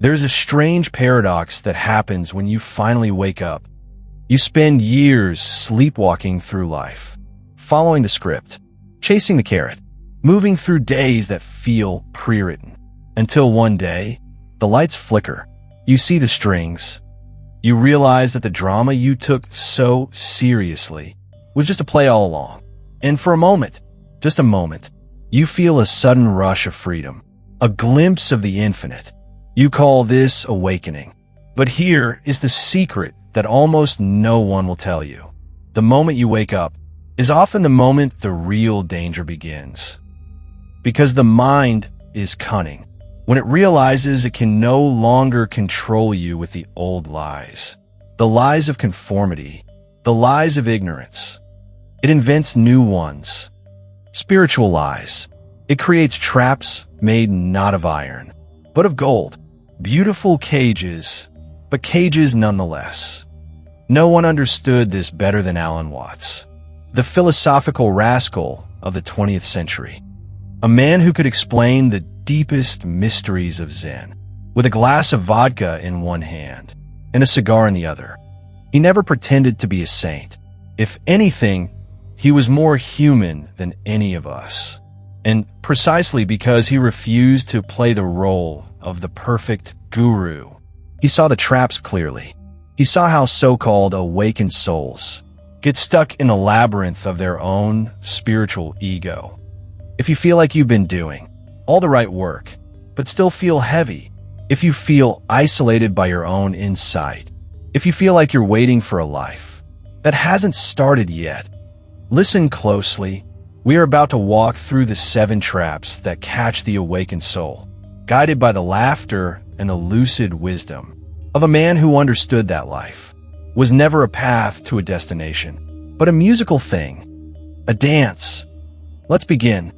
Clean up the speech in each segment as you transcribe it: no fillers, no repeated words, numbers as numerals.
There's a strange paradox that happens when you finally wake up. You spend years sleepwalking through life, following the script, chasing the carrot, moving through days that feel pre-written, until one day, the lights flicker. You see the strings. You realize that the drama you took so seriously was just a play all along. And for a moment, just a moment, you feel a sudden rush of freedom, a glimpse of the infinite. You call this awakening. But here is the secret that almost no one will tell you. The moment you wake up is often the moment the real danger begins. Because the mind is cunning. When it realizes it can no longer control you with the old lies, the lies of conformity, the lies of ignorance, it invents new ones, spiritual lies. It creates traps made not of iron, but of gold. Beautiful cages, but cages nonetheless. No one understood this better than Alan Watts, the philosophical rascal of the 20th century. A man who could explain the deepest mysteries of Zen, with a glass of vodka in one hand and a cigar in the other. He never pretended to be a saint. If anything, he was more human than any of us. And precisely because he refused to play the role of the perfect guru, he saw the traps clearly. He saw how so-called awakened souls get stuck in a labyrinth of their own spiritual ego. If you feel like you've been doing all the right work, but still feel heavy, if you feel isolated by your own insight, if you feel like you're waiting for a life that hasn't started yet, listen closely. We are about to walk through the 7 traps that catch the awakened soul, guided by the laughter and the lucid wisdom of a man who understood that life was never a path to a destination, but a musical thing, a dance. Let's begin.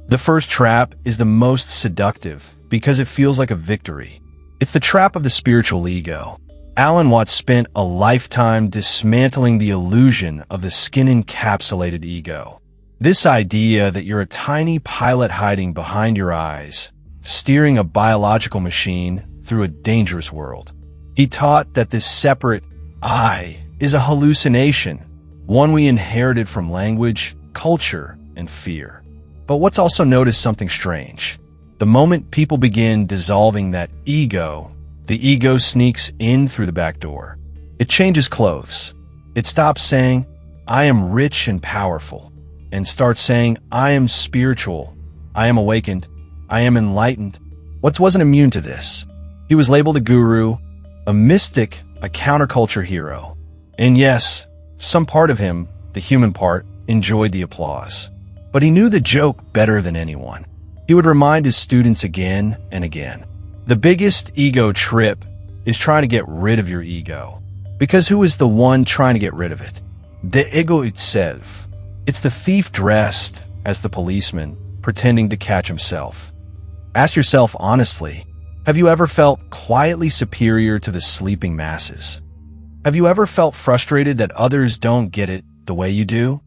The first trap is the most seductive because it feels like a victory. It's the trap of the spiritual ego. Alan Watts spent a lifetime dismantling the illusion of the skin-encapsulated ego. This idea that you're a tiny pilot hiding behind your eyes, steering a biological machine through a dangerous world. He taught that this separate I is a hallucination, one we inherited from language, culture, and fear. But what's also noticed something strange. The moment people begin dissolving that ego, the ego sneaks in through the back door. It changes clothes. It stops saying, I am rich and powerful, and starts saying, I am spiritual, I am awakened, I am enlightened. Watts wasn't immune to this. He was labeled a guru, a mystic, a counterculture hero. And yes, some part of him, the human part, enjoyed the applause. But he knew the joke better than anyone. He would remind his students again and again. The biggest ego trip is trying to get rid of your ego. Because who is the one trying to get rid of it? The ego itself. It's the thief dressed as the policeman, pretending to catch himself. Ask yourself honestly, have you ever felt quietly superior to the sleeping masses? Have you ever felt frustrated that others don't get it the way you do?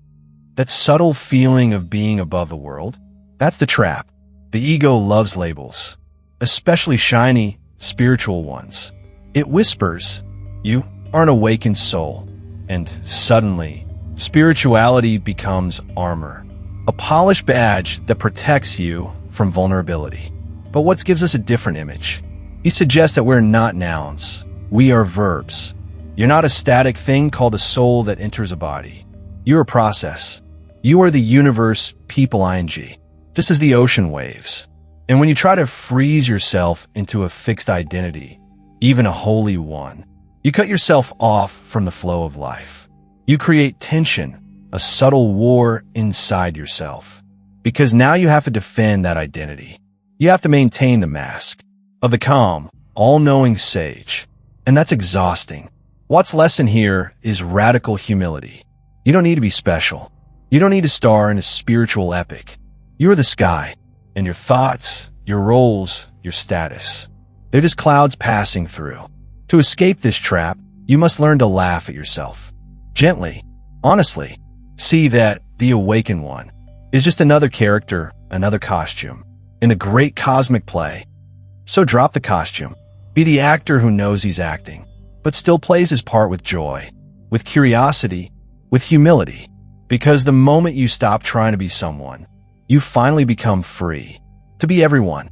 That subtle feeling of being above the world? That's the trap. The ego loves labels, especially shiny, spiritual ones. It whispers, you are an awakened soul. And suddenly, spirituality becomes armor, a polished badge that protects you from vulnerability. But what gives us a different image? He suggests that we're not nouns. We are verbs. You're not a static thing called a soul that enters a body. You're a process. You are the universe, people ing, just as the ocean waves. And when you try to freeze yourself into a fixed identity, even a holy one, you cut yourself off from the flow of life. You create tension, a subtle war inside yourself. Because now you have to defend that identity. You have to maintain the mask of the calm, all-knowing sage. And that's exhausting. Watts' lesson here is radical humility. You don't need to be special. You don't need to star in a spiritual epic. You are the sky, and your thoughts, your roles, your status, they're just clouds passing through. To escape this trap, you must learn to laugh at yourself. Gently, honestly, see that the awakened one is just another character, another costume, in a great cosmic play. So drop the costume. Be the actor who knows he's acting, but still plays his part with joy, with curiosity, with humility. Because the moment you stop trying to be someone, you finally become free to be everyone.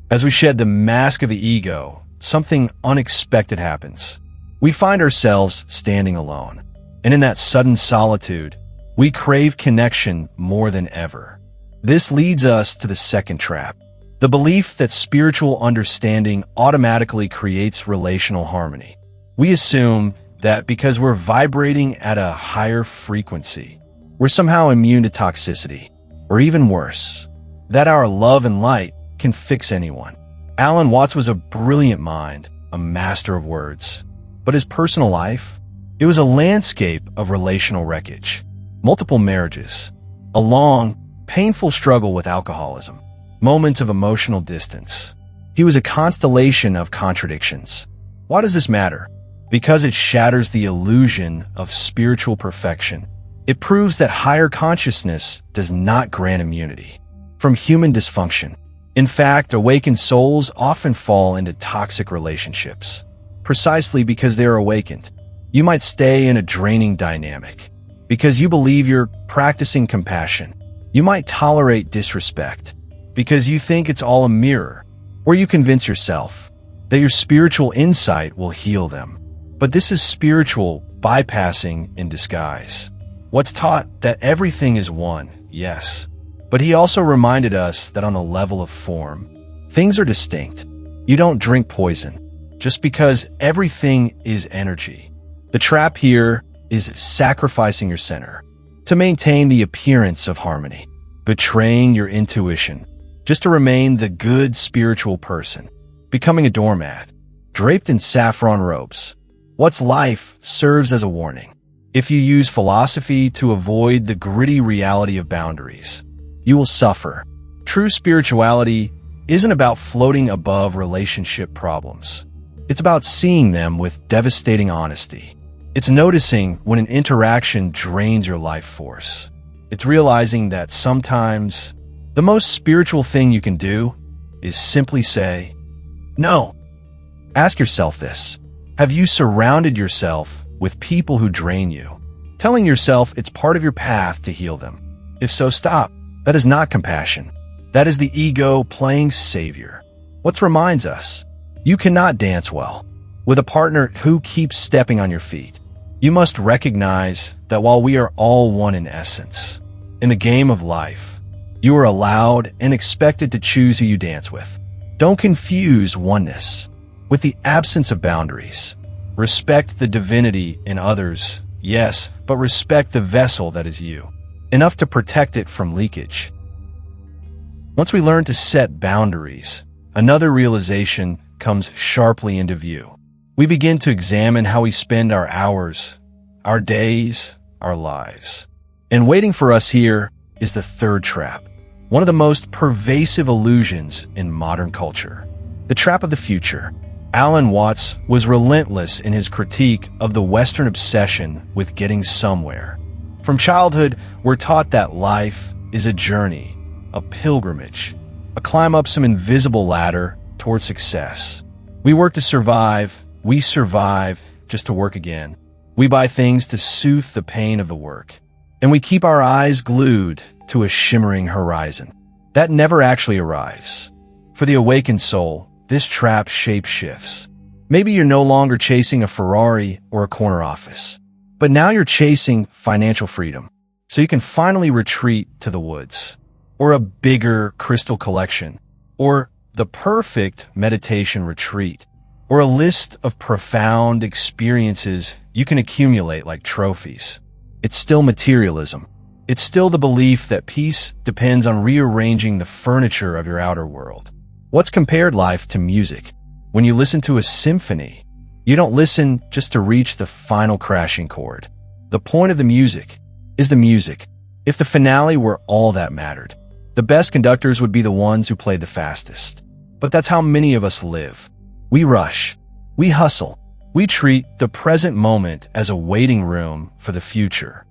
As we shed the mask of the ego, something unexpected happens. We find ourselves standing alone. And in that sudden solitude, we crave connection more than ever. This leads us to the second trap, the belief that spiritual understanding automatically creates relational harmony. We assume that because we're vibrating at a higher frequency, we're somehow immune to toxicity, or even worse, that our love and light can fix anyone. Alan Watts was a brilliant mind, a master of words. But his personal life? It was a landscape of relational wreckage. Multiple marriages, a long, painful struggle with alcoholism, moments of emotional distance. He was a constellation of contradictions. Why does this matter? Because it shatters the illusion of spiritual perfection. It proves that higher consciousness does not grant immunity from human dysfunction. In fact, awakened souls often fall into toxic relationships, precisely because they are awakened. You might stay in a draining dynamic because you believe you're practicing compassion. You might tolerate disrespect because you think it's all a mirror, or you convince yourself that your spiritual insight will heal them. But this is spiritual bypassing in disguise. What's taught that everything is one, yes. But he also reminded us that on the level of form, things are distinct. You don't drink poison just because everything is energy. The trap here is sacrificing your center to maintain the appearance of harmony, betraying your intuition just to remain the good spiritual person, becoming a doormat, draped in saffron robes. What's life serves as a warning. If you use philosophy to avoid the gritty reality of boundaries, you will suffer. True spirituality isn't about floating above relationship problems. It's about seeing them with devastating honesty. It's noticing when an interaction drains your life force. It's realizing that sometimes the most spiritual thing you can do is simply say, no. Ask yourself this. Have you surrounded yourself with people who drain you, telling yourself it's part of your path to heal them? If so, stop. That is not compassion. That is the ego playing savior. What reminds us? You cannot dance well with a partner who keeps stepping on your feet. You must recognize that while we are all one in essence, in the game of life, you are allowed and expected to choose who you dance with. Don't confuse oneness with the absence of boundaries. Respect the divinity in others, yes, but respect the vessel that is you, enough to protect it from leakage. Once we learn to set boundaries, another realization comes sharply into view. We begin to examine how we spend our hours, our days, our lives. And waiting for us here is the third trap, one of the most pervasive illusions in modern culture, the trap of the future. Alan Watts was relentless in his critique of the Western obsession with getting somewhere. From childhood, we're taught that life is a journey, a pilgrimage, a climb up some invisible ladder toward success. We work to survive. We survive just to work again. We buy things to soothe the pain of the work. And we keep our eyes glued to a shimmering horizon that never actually arrives. For the awakened soul, this trap shape shifts. Maybe you're no longer chasing a Ferrari or a corner office, but now you're chasing financial freedom, so you can finally retreat to the woods, or a bigger crystal collection, or the perfect meditation retreat, or a list of profound experiences you can accumulate like trophies. It's still materialism. It's still the belief that peace depends on rearranging the furniture of your outer world. What's compared life to music? When you listen to a symphony, you don't listen just to reach the final crashing chord. The point of the music is the music. If the finale were all that mattered, the best conductors would be the ones who played the fastest. But that's how many of us live. We rush. We hustle. We treat the present moment as a waiting room for the future.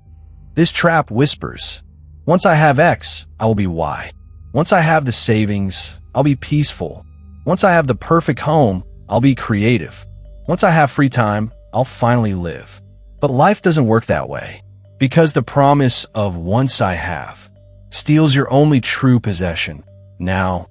This trap whispers, once I have X, I will be Y. Once I have the savings, I'll be peaceful. Once I have the perfect home, I'll be creative. Once I have free time, I'll finally live. But life doesn't work that way, because the promise of once I have steals your only true possession, now.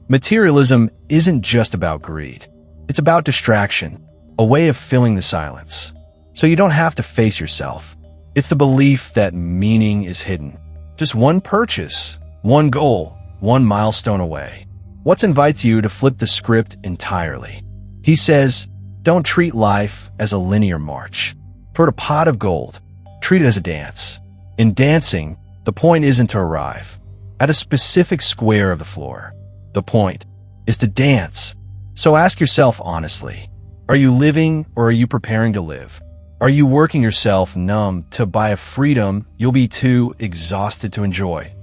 Materialism isn't just about greed. It's about distraction, a way of filling the silence. So you don't have to face yourself. It's the belief that meaning is hidden. Just one purchase, one goal, one milestone away. Watts invites you to flip the script entirely. He says, don't treat life as a linear march toward a pot of gold. Treat it as a dance. In dancing, the point isn't to arrive at a specific square of the floor. The point is to dance. So ask yourself honestly, are you living or are you preparing to live? Are you working yourself numb to buy a freedom you'll be too exhausted to enjoy?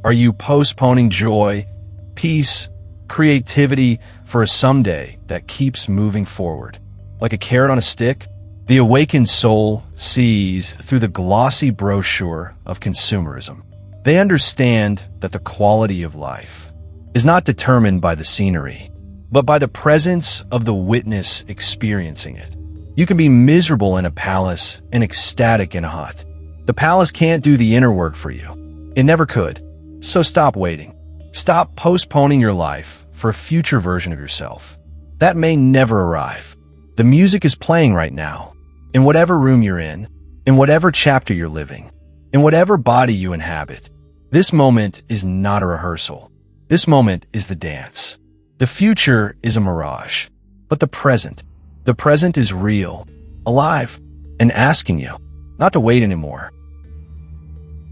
Are you postponing joy, peace, creativity for a someday that keeps moving forward? Like a carrot on a stick, the awakened soul sees through the glossy brochure of consumerism. They understand that the quality of life is not determined by the scenery, but by the presence of the witness experiencing it. You can be miserable in a palace and ecstatic in a hut. The palace can't do the inner work for you. It never could. So stop waiting. Stop postponing your life for a future version of yourself that may never arrive. The music is playing right now, in whatever room you're in whatever chapter you're living, in whatever body you inhabit. This moment is not a rehearsal. This moment is the dance. The future is a mirage, but the present is real, alive, and asking you not to wait anymore.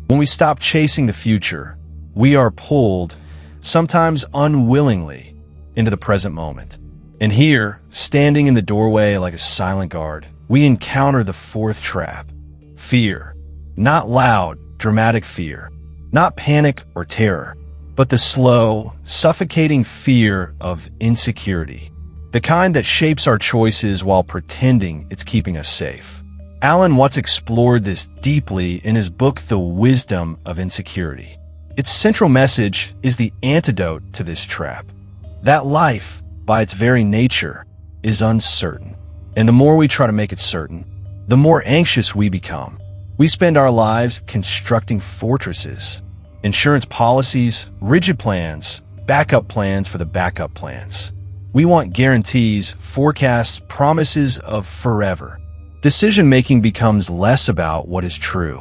When we stop chasing the future, we are pulled, sometimes unwillingly, into the present moment. And here, standing in the doorway like a silent guard, we encounter the fourth trap: fear. Not loud, dramatic fear, not panic or terror, but the slow, suffocating fear of insecurity. The kind that shapes our choices while pretending it's keeping us safe. Alan Watts explored this deeply in his book, The Wisdom of Insecurity. Its central message is the antidote to this trap. That life, by its very nature, is uncertain. And the more we try to make it certain, the more anxious we become. We spend our lives constructing fortresses, insurance policies, rigid plans, backup plans for the backup plans. We want guarantees, forecasts, promises of forever. Decision-making becomes less about what is true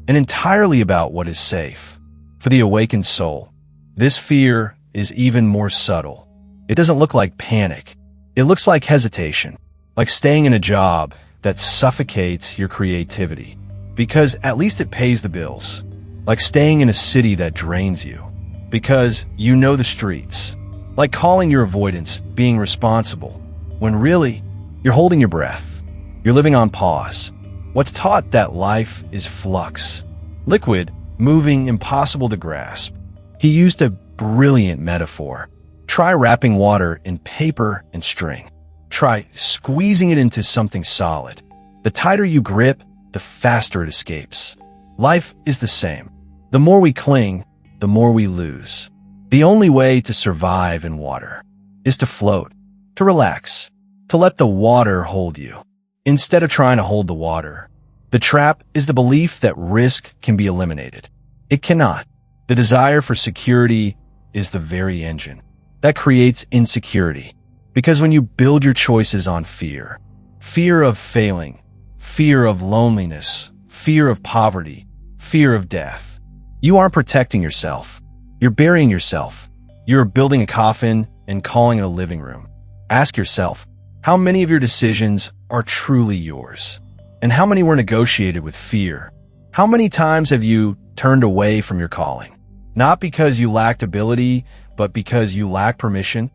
and entirely about what is safe. For the awakened soul, this fear is even more subtle. It doesn't look like panic. It looks like hesitation, like staying in a job that suffocates your creativity, because at least it pays the bills. Like staying in a city that drains you, because you know the streets. Like calling your avoidance being responsible, when really, you're holding your breath. You're living on pause. What's taught that life is flux, liquid, moving, impossible to grasp. He used a brilliant metaphor. Try wrapping water in paper and string. Try squeezing it into something solid. The tighter you grip, the faster it escapes. Life is the same. The more we cling, the more we lose. The only way to survive in water is to float, to relax, to let the water hold you, instead of trying to hold the water. The trap is the belief that risk can be eliminated. It cannot. The desire for security is the very engine that creates insecurity. Because when you build your choices on fear, fear of failing, fear of loneliness, fear of poverty, fear of death, you aren't protecting yourself. You're burying yourself. You're building a coffin and calling it a living room. Ask yourself, how many of your decisions are truly yours? And how many were negotiated with fear? How many times have you turned away from your calling? Not because you lacked ability, but because you lack permission?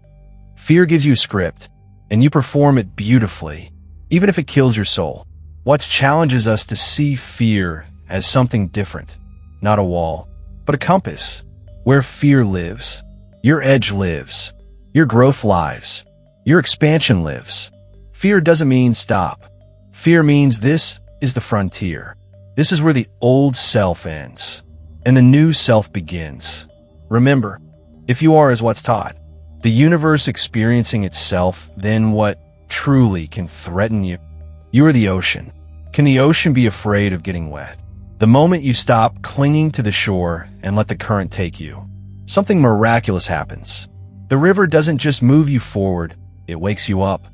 Fear gives you a script, and you perform it beautifully, even if it kills your soul. What challenges us to see fear as something different, not a wall, but a compass. Where fear lives, your edge lives, your growth lives, your expansion lives. Fear doesn't mean stop. Fear means this is the frontier. This is where the old self ends and the new self begins. Remember, if you are as what's taught, The universe experiencing itself, then what truly can threaten you? You are the ocean. Can the ocean be afraid of getting wet? The moment you stop clinging to the shore and let the current take you, something miraculous happens. The river doesn't just move you forward, it wakes you up.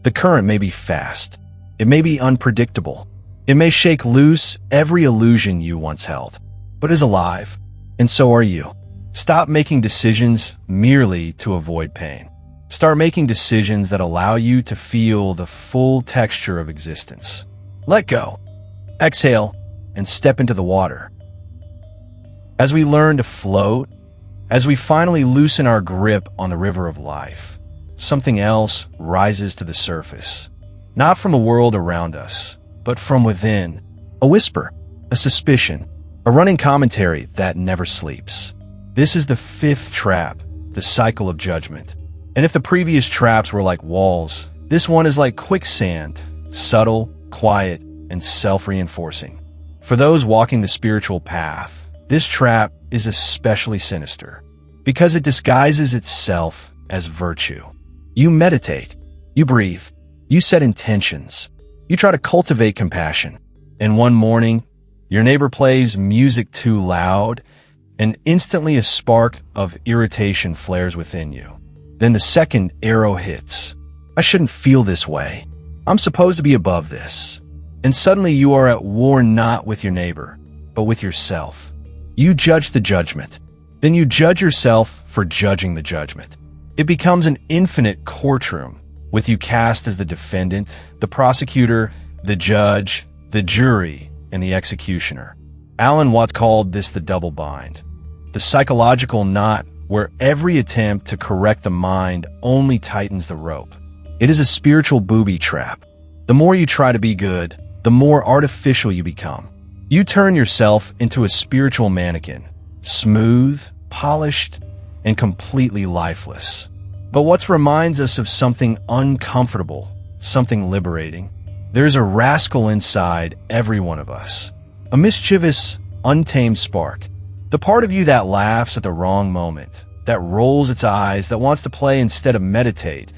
The current may be fast. It may be unpredictable. It may shake loose every illusion you once held, but is alive, and so are you. Stop making decisions merely to avoid pain. Start making decisions that allow you to feel the full texture of existence. Let go. Exhale and step into the water. As we learn to float, as we finally loosen our grip on the river of life, something else rises to the surface. Not from the world around us, but from within. A whisper, a suspicion, a running commentary that never sleeps. This is the fifth trap, the cycle of judgment. And if the previous traps were like walls, this one is like quicksand, subtle, quiet, and self-reinforcing. For those walking the spiritual path, this trap is especially sinister because it disguises itself as virtue. You meditate, you breathe, you set intentions, you try to cultivate compassion. And one morning, your neighbor plays music too loud, and instantly a spark of irritation flares within you. Then the second arrow hits. I shouldn't feel this way. I'm supposed to be above this. And suddenly you are at war not with your neighbor, but with yourself. You judge the judgment. Then you judge yourself for judging the judgment. It becomes an infinite courtroom, with you cast as the defendant, the prosecutor, the judge, the jury, and the executioner. Alan Watts called this the double bind, the psychological knot where every attempt to correct the mind only tightens the rope. It is a spiritual booby trap. The more you try to be good, the more artificial you become. You turn yourself into a spiritual mannequin, smooth, polished, and completely lifeless. But what reminds us of something uncomfortable, something liberating? There's a rascal inside every one of us, a mischievous, untamed spark. The part of you that laughs at the wrong moment, that rolls its eyes, that wants to play instead of meditate,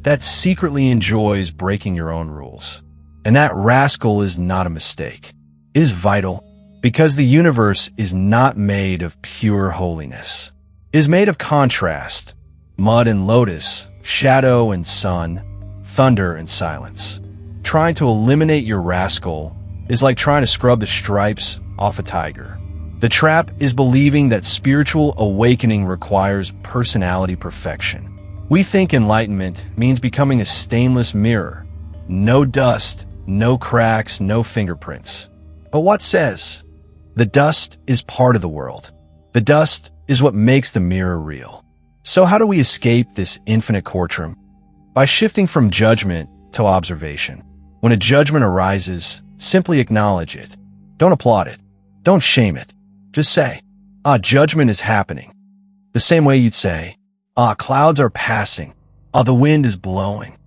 that secretly enjoys breaking your own rules. And that rascal is not a mistake. It is vital, because the universe is not made of pure holiness. It is made of contrast, mud and lotus, shadow and sun, thunder and silence. Trying to eliminate your rascal is like trying to scrub the stripes off a tiger. The trap is believing that spiritual awakening requires personality perfection. We think enlightenment means becoming a stainless mirror. No dust, no cracks, no fingerprints. But what says? The dust is part of the world. The dust is what makes the mirror real. So how do we escape this infinite courtroom? By shifting from judgment to observation. When a judgment arises, simply acknowledge it. Don't applaud it. Don't shame it. Just say, judgment is happening. The same way you'd say, clouds are passing. The wind is blowing.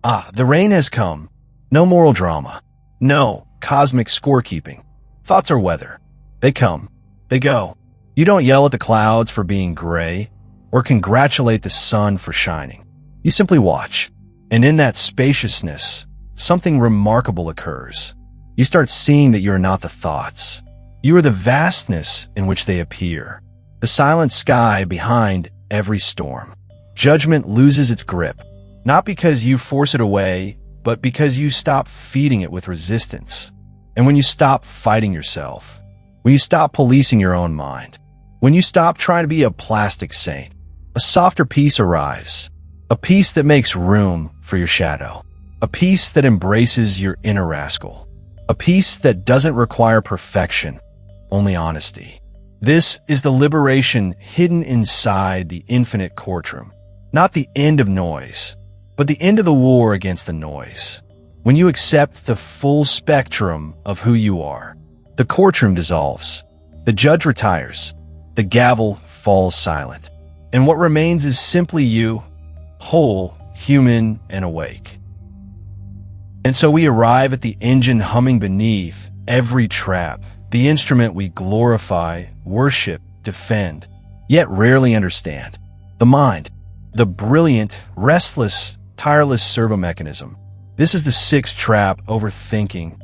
The rain has come. No moral drama. No cosmic scorekeeping. Thoughts are weather. They come. They go. You don't yell at the clouds for being gray or congratulate the sun for shining. You simply watch. And in that spaciousness, something remarkable occurs. You start seeing that you're not the thoughts. You are the vastness in which they appear, the silent sky behind every storm. Judgment loses its grip, not because you force it away, but because you stop feeding it with resistance. And when you stop fighting yourself, when you stop policing your own mind, when you stop trying to be a plastic saint, a softer peace arrives, a peace that makes room for your shadow, a peace that embraces your inner rascal, a peace that doesn't require perfection, only honesty. This is the liberation hidden inside the infinite courtroom, not the end of noise, but the end of the war against the noise. When you accept the full spectrum of who you are, the courtroom dissolves, the judge retires, the gavel falls silent, and what remains is simply you, whole, human, and awake. And so we arrive at the engine humming beneath every trap, the instrument we glorify, worship, defend, yet rarely understand. The mind. the brilliant, restless, tireless servo mechanism. This is the sixth trap, overthinking.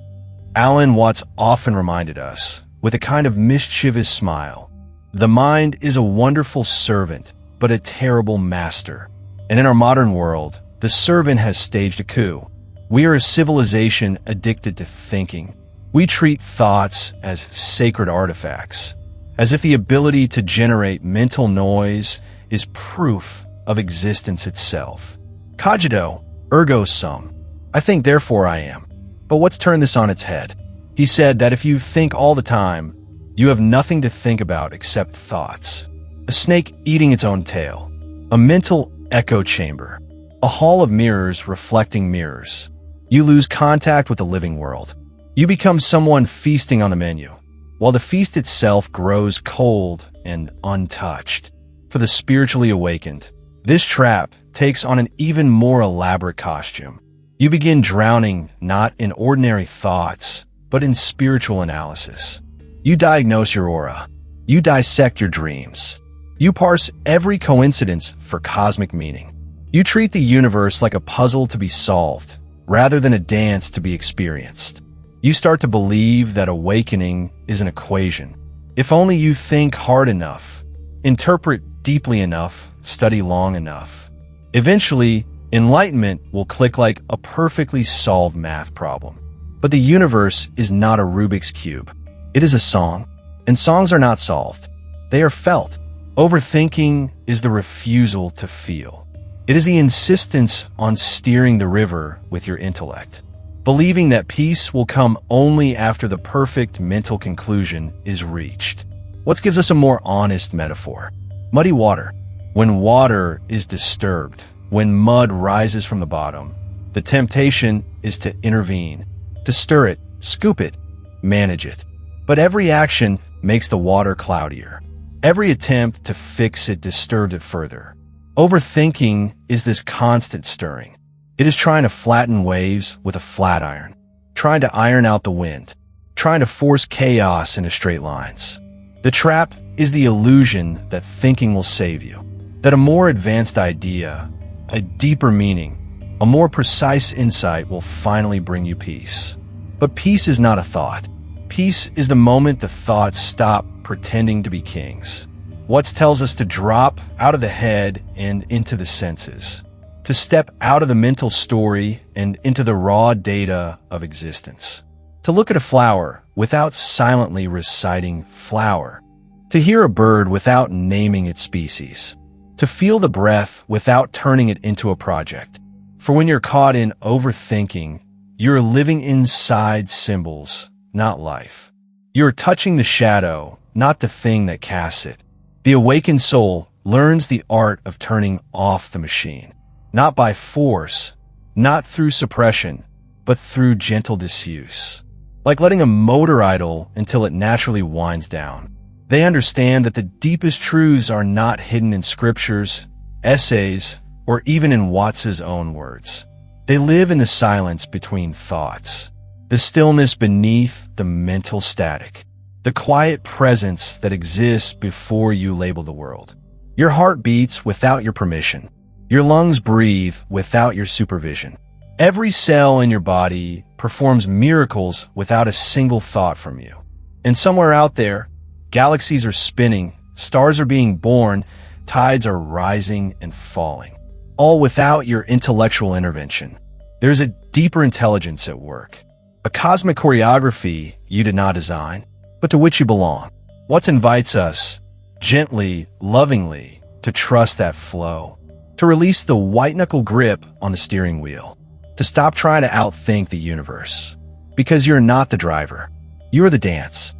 Alan Watts often reminded us, with a kind of mischievous smile, the mind is a wonderful servant, but a terrible master. And in our modern world, the servant has staged a coup. We are a civilization addicted to thinking. We treat thoughts as sacred artifacts, as if the ability to generate mental noise is proof of existence itself. Cogito, ergo sum. I think, therefore I am. But what's turned this on its head? He said that if you think all the time, you have nothing to think about except thoughts. A snake eating its own tail. A mental echo chamber. A hall of mirrors reflecting mirrors. You lose contact with the living world. You become someone feasting on the menu, while the feast itself grows cold and untouched. For the spiritually awakened, this trap takes on an even more elaborate costume. You begin drowning not in ordinary thoughts, but in spiritual analysis. You diagnose your aura. You dissect your dreams. You parse every coincidence for cosmic meaning. You treat the universe like a puzzle to be solved, rather than a dance to be experienced. You start to believe that awakening is an equation. If only you think hard enough, interpret deeply enough, study long enough. Eventually, enlightenment will click like a perfectly solved math problem. But the universe is not a Rubik's Cube. It is a song, and songs are not solved. They are felt. Overthinking is the refusal to feel. It is the insistence on steering the river with your intellect, believing that peace will come only after the perfect mental conclusion is reached. What gives us a more honest metaphor? Muddy water. When water is disturbed, when mud rises from the bottom, the temptation is to intervene, to stir it, scoop it, manage it. But every action makes the water cloudier. Every attempt to fix it disturbs it further. Overthinking is this constant stirring. It is trying to flatten waves with a flat iron, trying to iron out the wind, trying to force chaos into straight lines. The trap is the illusion that thinking will save you, that a more advanced idea, a deeper meaning, a more precise insight will finally bring you peace. But peace is not a thought. Peace is the moment the thoughts stop pretending to be kings. Watts tells us to drop out of the head and into the senses, to step out of the mental story and into the raw data of existence, to look at a flower without silently reciting flower, to hear a bird without naming its species, to feel the breath without turning it into a project. For when you're caught in overthinking, you're living inside symbols, not life. You're touching the shadow, not the thing that casts it. The awakened soul learns the art of turning off the machine, not by force, not through suppression, but through gentle disuse. Like letting a motor idle until it naturally winds down. They understand that the deepest truths are not hidden in scriptures, essays, or even in Watts's own words. They live in the silence between thoughts, the stillness beneath the mental static, the quiet presence that exists before you label the world. Your heart beats without your permission. Your lungs breathe without your supervision. Every cell in your body performs miracles without a single thought from you. And somewhere out there, galaxies are spinning, stars are being born, tides are rising and falling, all without your intellectual intervention. There's a deeper intelligence at work, a cosmic choreography you did not design, but to which you belong. Watts invites us, gently, lovingly, to trust that flow, to release the white-knuckle grip on the steering wheel, to stop trying to outthink the universe, because you're not the driver, you're the dance.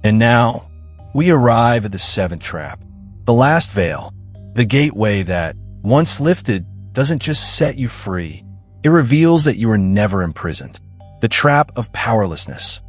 And now, we arrive at the seventh trap, the last veil, the gateway that, once lifted, doesn't just set you free. It reveals that you were never imprisoned. The trap of powerlessness.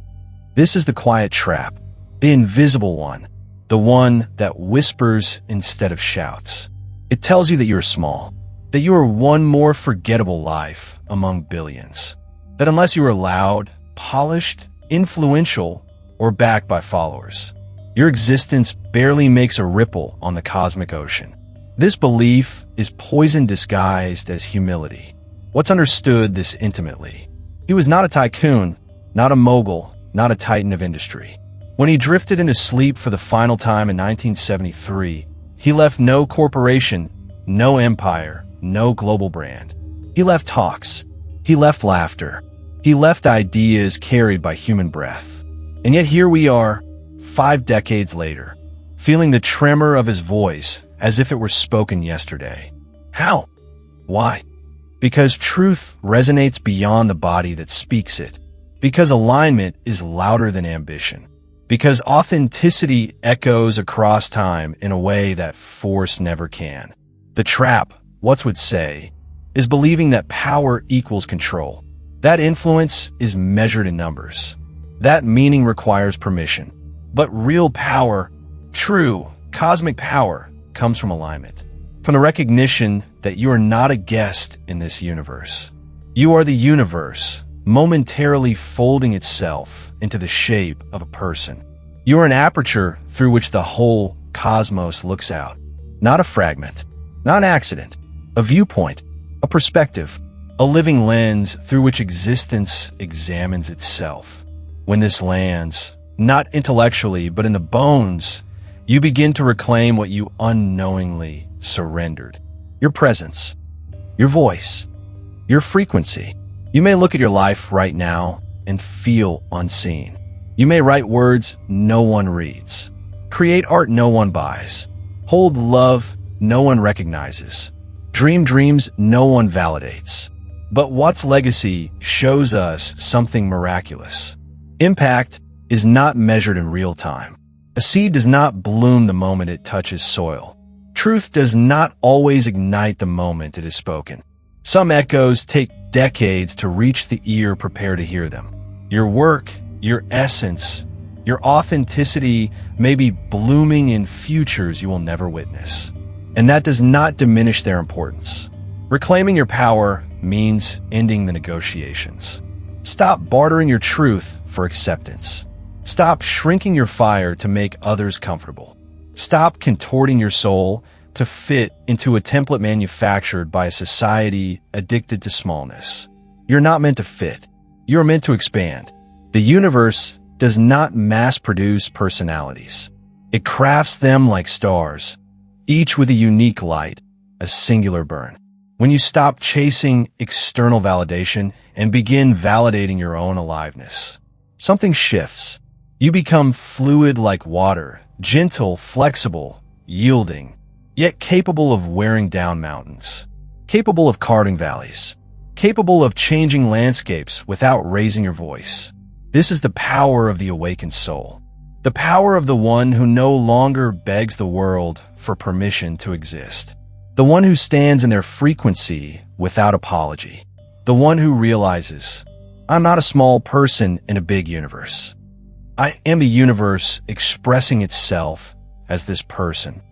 This is the quiet trap, the invisible one, the one that whispers instead of shouts. It tells you that you're small, that you are one more forgettable life among billions, that unless you are loud, polished, influential, or backed by followers, your existence barely makes a ripple on the cosmic ocean. This belief is poison disguised as humility. What's understood this intimately? He was not a tycoon, not a mogul, not a titan of industry. When he drifted into sleep for the final time in 1973, he left no corporation, no empire, no global brand. He left talks. He left laughter. He left ideas carried by human breath. And yet here we are, 5 decades later, feeling the tremor of his voice as if it were spoken yesterday. How? Why? Because truth resonates beyond the body that speaks it. Because alignment is louder than ambition. Because authenticity echoes across time in a way that force never can. The trap, Watts would say, is believing that power equals control. That influence is measured in numbers. That meaning requires permission. But real power, true, cosmic power, comes from alignment. From the recognition that you are not a guest in this universe. You are the universe, momentarily folding itself into the shape of a person. You are an aperture through which the whole cosmos looks out. Not a fragment, not an accident, a viewpoint, a perspective, a living lens through which existence examines itself. When this lands, not intellectually, but in the bones, you begin to reclaim what you unknowingly surrendered. Your presence, your voice, your frequency. You may look at your life right now and feel unseen. You may write words no one reads, create art no one buys, hold love no one recognizes, dream dreams no one validates. But Watts' legacy shows us something miraculous. Impact is not measured in real time. A seed does not bloom the moment it touches soil. Truth does not always ignite the moment it is spoken. Some echoes take decades to reach the ear prepared to hear them. Your work, your essence, your authenticity may be blooming in futures you will never witness. And that does not diminish their importance. Reclaiming your power means ending the negotiations. Stop bartering your truth for acceptance. Stop shrinking your fire to make others comfortable. Stop contorting your soul to fit into a template manufactured by a society addicted to smallness. You're not meant to fit. You're meant to expand. The universe does not mass-produce personalities. It crafts them like stars, each with a unique light, a singular burn. When you stop chasing external validation and begin validating your own aliveness, something shifts. You become fluid like water, gentle, flexible, yielding, yet capable of wearing down mountains, capable of carving valleys, capable of changing landscapes without raising your voice. This is the power of the awakened soul, the power of the one who no longer begs the world for permission to exist, the one who stands in their frequency without apology, the one who realizes, I'm not a small person in a big universe. I am the universe expressing itself as this person.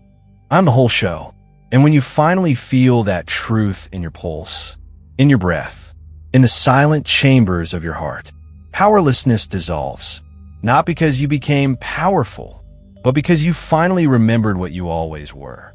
I'm the whole show. And when you finally feel that truth in your pulse, in your breath, in the silent chambers of your heart, powerlessness dissolves. Not because you became powerful, but because you finally remembered what you always were.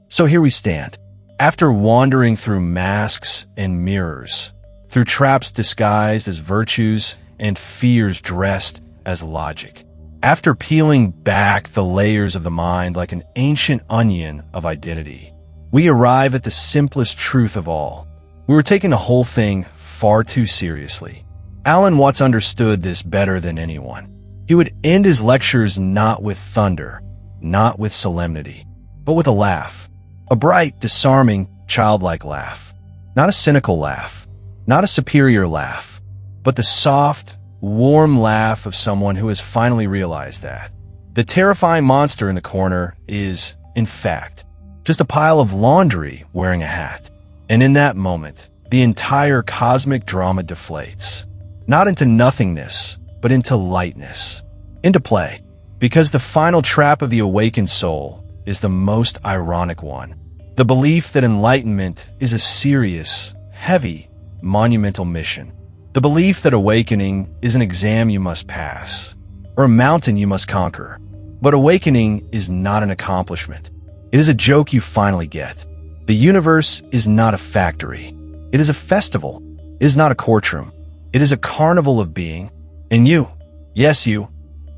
So here we stand. After wandering through masks and mirrors, through traps disguised as virtues and fears dressed as logic. After peeling back the layers of the mind like an ancient onion of identity, we arrive at the simplest truth of all. We were taking the whole thing far too seriously. Alan Watts understood this better than anyone. He would end his lectures not with thunder, not with solemnity, but with a laugh. A bright, disarming, childlike laugh. Not a cynical laugh, not a superior laugh, but the soft, warm laugh of someone who has finally realized that the terrifying monster in the corner is, in fact, just a pile of laundry wearing a hat. And in that moment, the entire cosmic drama deflates. Not into nothingness, but into lightness. Into play. Because the final trap of the awakened soul is the most ironic one. The belief that enlightenment is a serious, heavy, monumental mission. The belief that awakening is an exam you must pass, or a mountain you must conquer. But awakening is not an accomplishment. It is a joke you finally get. The universe is not a factory. It is a festival. It is not a courtroom. It is a carnival of being. And you, yes you,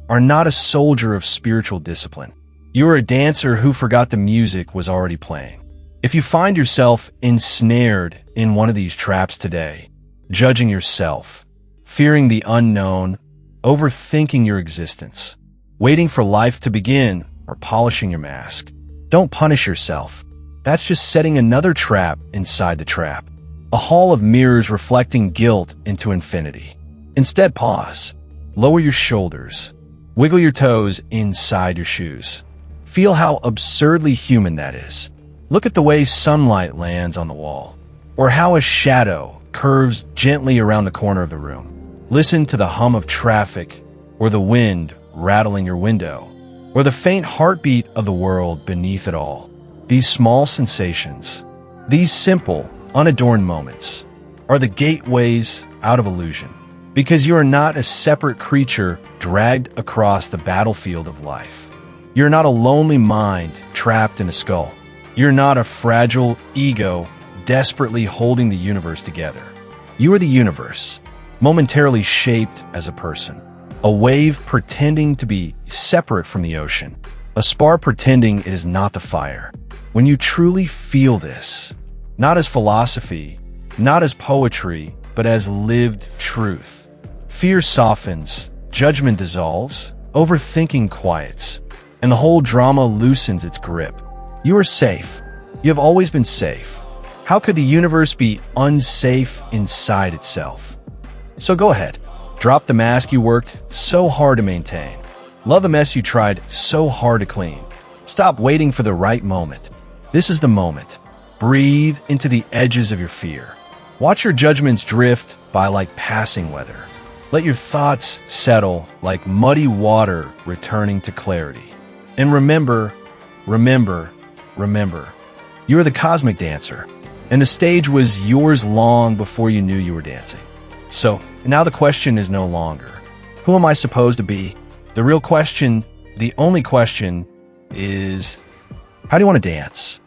are not a soldier of spiritual discipline. You are a dancer who forgot the music was already playing. If you find yourself ensnared in one of these traps today, judging yourself, fearing the unknown, overthinking your existence, waiting for life to begin, or polishing your mask, don't punish yourself. That's just setting another trap inside the trap. A hall of mirrors reflecting guilt into infinity. Instead, pause. Lower your shoulders. Wiggle your toes inside your shoes. Feel how absurdly human that is. Look at the way sunlight lands on the wall, or how a shadow curves gently around the corner of the room. Listen to the hum of traffic, or the wind rattling your window, or the faint heartbeat of the world beneath it all. These small sensations, these simple, unadorned moments, are the gateways out of illusion, because you are not a separate creature dragged across the battlefield of life. You're not a lonely mind trapped in a skull. You're not a fragile ego desperately holding the universe together. You are the universe, momentarily shaped as a person. A wave pretending to be separate from the ocean. A spar pretending it is not the fire. When you truly feel this, not as philosophy, not as poetry, but as lived truth, fear softens, judgment dissolves, overthinking quiets, and the whole drama loosens its grip. You are safe. You have always been safe. How could the universe be unsafe inside itself? So go ahead. Drop the mask you worked so hard to maintain. Love the mess you tried so hard to clean. Stop waiting for the right moment. This is the moment. Breathe into the edges of your fear. Watch your judgments drift by like passing weather. Let your thoughts settle like muddy water returning to clarity. And remember, remember, remember, you are the cosmic dancer, and the stage was yours long before you knew you were dancing. So now the question is no longer, who am I supposed to be? The real question, the only question, is, how do you want to dance?